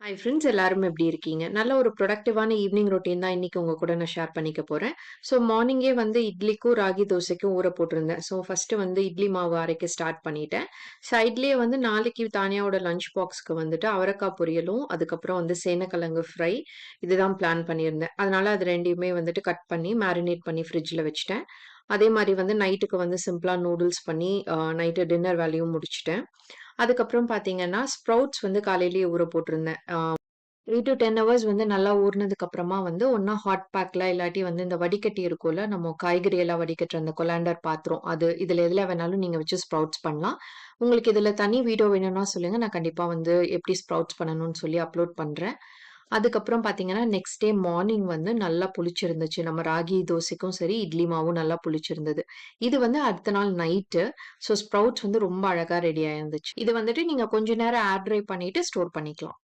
Hi friends எல்லாரும் எப்படி இருக்கீங்க? நல்ல ஒரு ப்ரொடக்டிவான ஈவினிங் ரொட்டீன் தான் இன்னைக்கு உங்க கூட நான் ஷேர் பண்ணிக்க போறேன். ஸோ மார்னிங்கே வந்து இட்லிக்கும், ராகி தோசைக்கும் ஊற போட்டிருந்தேன். ஸோ ஃபர்ஸ்ட்டு வந்து இட்லி மாவு அரைக்க ஸ்டார்ட் பண்ணிட்டேன். சைட்லயே வந்து நாளைக்கு தானியாவோட லஞ்ச் பாக்ஸ்க்கு வந்துட்டு அவரைக்காய் பொரியலும், அதுக்கப்புறம் வந்து சேனக்கிழங்கு ஃப்ரை இதுதான் பிளான் பண்ணியிருந்தேன். அதனால அது 2யுமே வந்துட்டு கட் பண்ணி மேரினேட் பண்ணி ஃப்ரிட்ஜ்ல வச்சுட்டேன். அதே மாரி வந்து நைட்டுக்கு வந்து சிம்பிளா நூடுல்ஸ் பண்ணி நைட்டு டின்னர் வேலையும் முடிச்சுட்டேன். அதுக்கப்புறம் பார்த்தீங்கன்னா, ஸ்ப்ரவுட்ஸ் வந்து காலையிலேயே ஊற போட்டிருந்தேன். 8 to 10 ஹவர்ஸ் வந்து நல்லா ஊறுனதுக்கு அப்புறமா வந்து ஒண்ணா ஹாட் பேக்ல இல்லாட்டி வந்து இந்த வடிகட்டி இருக்கும்ல, நம்ம காய்கறி எல்லாம் வடிகட்டுற அந்த கொலாண்டர் பாத்திரம், அது இதுல எதுல வேணாலும் நீங்க வச்சு ஸ்ப்ரவுட்ஸ் பண்ணலாம். உங்களுக்கு இதுல தனி வீடியோ வேணும்னா சொல்லுங்க. நான் கண்டிப்பா வந்து எப்படி ஸ்ப்ரவுட்ஸ் பண்ணணும்னு சொல்லி அப்லோட் பண்றேன். அதுக்கப்புறம் பார்த்தீங்கன்னா, நெக்ஸ்ட் டே மார்னிங் வந்து நல்லா புளிச்சிருந்துச்சு. நம்ம ராகி தோசைக்கும் சரி, இட்லி மாவும் நல்லா புளிச்சிருந்தது. இது வந்து அடுத்த நாள் நைட்டு. ஸோ ஸ்ப்ரவுட்ஸ் வந்து ரொம்ப அழகா ரெடி ஆயிருந்துச்சு. இது வந்துட்டு நீங்க கொஞ்ச நேரம் ஏர் ட்ரை பண்ணிட்டு ஸ்டோர் பண்ணிக்கலாம்.